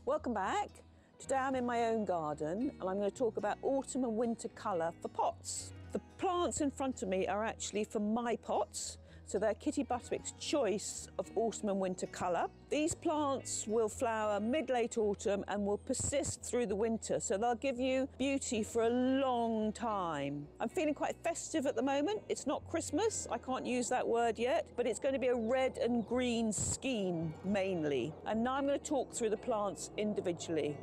Welcome back. Today I'm in my own garden and I'm going to talk about autumn and winter colour for pots. The plants in front of me are actually from my pots, so they're Kitty Butterwick's choice of autumn and winter colour. These plants will flower mid-late autumn and will persist through the winter, so they'll give you beauty for a long time. I'm feeling quite festive at the moment. It's not Christmas, I can't use that word yet, but it's going to be a red and green scheme mainly. And now I'm going to talk through the plants individually.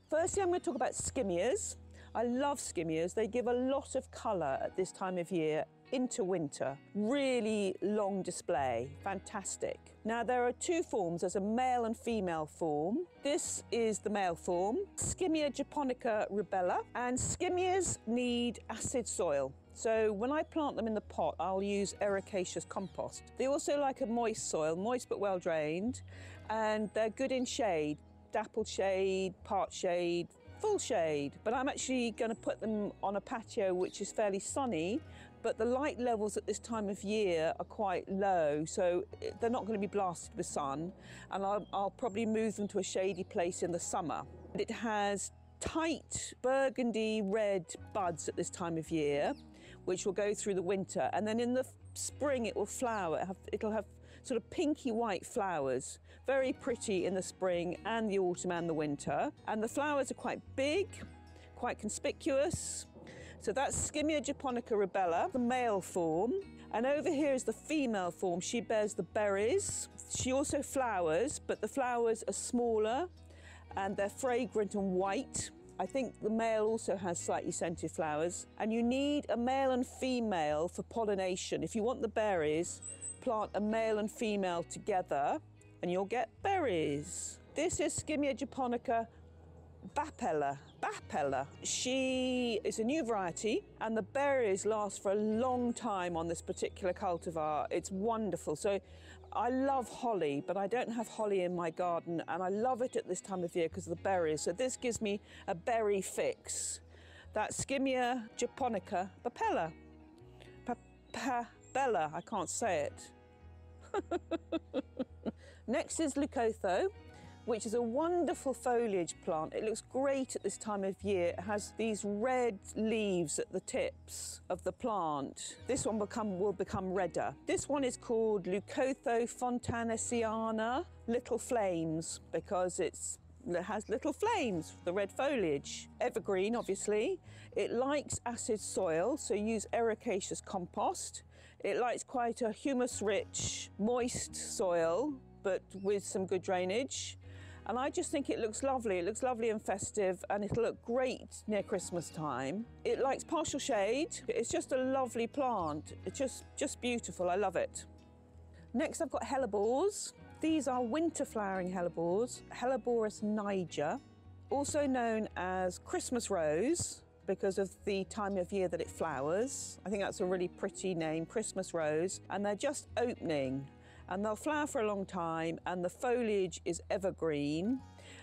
Firstly, I'm going to talk about skimmias. I love skimmias. They give a lot of colour at this time of year into winter. Really long display, fantastic. Now there are two forms, there's a male and female form. This is the male form, Skimmia japonica rubella, and skimmias need acid soil. So when I plant them in the pot, I'll use ericaceous compost. They also like a moist soil, moist but well drained, and they're good in shade, dappled shade, part shade, full shade, but I'm actually going to put them on a patio which is fairly sunny, but the light levels at this time of year are quite low, so they're not going to be blasted with sun, and I'll probably move them to a shady place in the summer. It has tight burgundy red buds at this time of year, which will go through the winter, and then in the spring it will flower. It'll have sort of pinky white flowers, very pretty in the spring and the autumn and the winter, and the flowers are quite big, quite conspicuous. So that's Skimmia japonica rubella, the male form, and over here is the female form. She bears the berries. She also flowers, but the flowers are smaller and they're fragrant and white. I think the male also has slightly scented flowers, and you need a male and female for pollination. If you want the berries, plant a male and female together and you'll get berries. This is Skimmia japonica bapella. She is a new variety and the berries last for a long time on this particular cultivar. It's wonderful. So I love holly, but I don't have holly in my garden, and I love it at this time of year because of the berries. So this gives me a berry fix. That's Skimmia japonica bapella. Bella, I can't say it. Next is Leucotho, which is a wonderful foliage plant. It looks great at this time of year. It has these red leaves at the tips of the plant. This one will become redder. This one is called Leucotho fontanesiana, little flames, because it has little flames, the red foliage. Evergreen, obviously. It likes acid soil, so use ericaceous compost. It likes quite a humus-rich, moist soil, but with some good drainage. And I just think it looks lovely. It looks lovely and festive, and it'll look great near Christmas time. It likes partial shade. It's just a lovely plant. It's just beautiful. I love it. Next, I've got hellebores. These are winter flowering hellebores, Helleborus niger, also known as Christmas rose because of the time of year that it flowers. I think that's a really pretty name, Christmas rose, and they're just opening. And they'll flower for a long time, and the foliage is evergreen.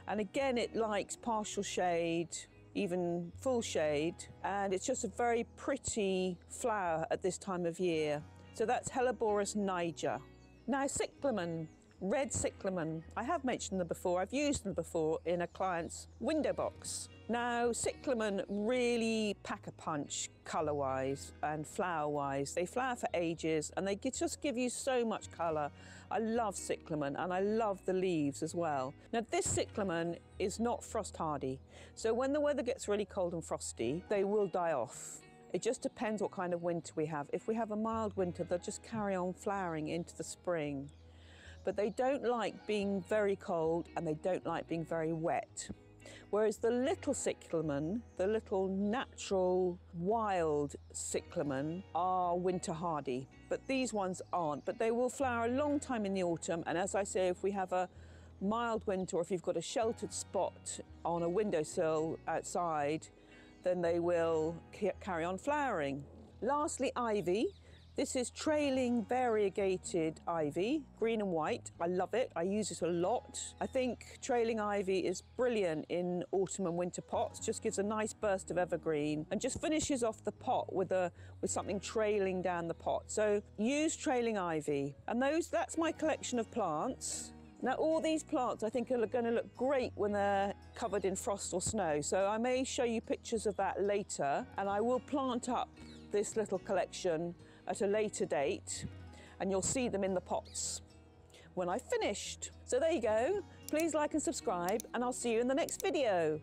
And again, it likes partial shade, even full shade, and it's just a very pretty flower at this time of year. So that's Helleborus niger. Now cyclamen, red cyclamen. I have mentioned them before, I've used them before in a client's window box. Now, cyclamen really pack a punch colour-wise and flower-wise. They flower for ages and they just give you so much colour. I love cyclamen and I love the leaves as well. Now, this cyclamen is not frost hardy. So when the weather gets really cold and frosty, they will die off. It just depends what kind of winter we have. If we have a mild winter, they'll just carry on flowering into the spring. But they don't like being very cold and they don't like being very wet. Whereas the little cyclamen, the little natural wild cyclamen, are winter hardy, but these ones aren't. But they will flower a long time in the autumn, and as I say, if we have a mild winter or if you've got a sheltered spot on a windowsill outside, then they will carry on flowering. Lastly, ivy. This is trailing variegated ivy, green and white. I love it, I use it a lot. I think trailing ivy is brilliant in autumn and winter pots, just gives a nice burst of evergreen and just finishes off the pot with something trailing down the pot. So use trailing ivy. And that's my collection of plants. Now all these plants I think are going to look great when they're covered in frost or snow, so I may show you pictures of that later, and I will plant up this little collection at a later date and you'll see them in the pots when I've finished. So there you go, please like and subscribe and I'll see you in the next video.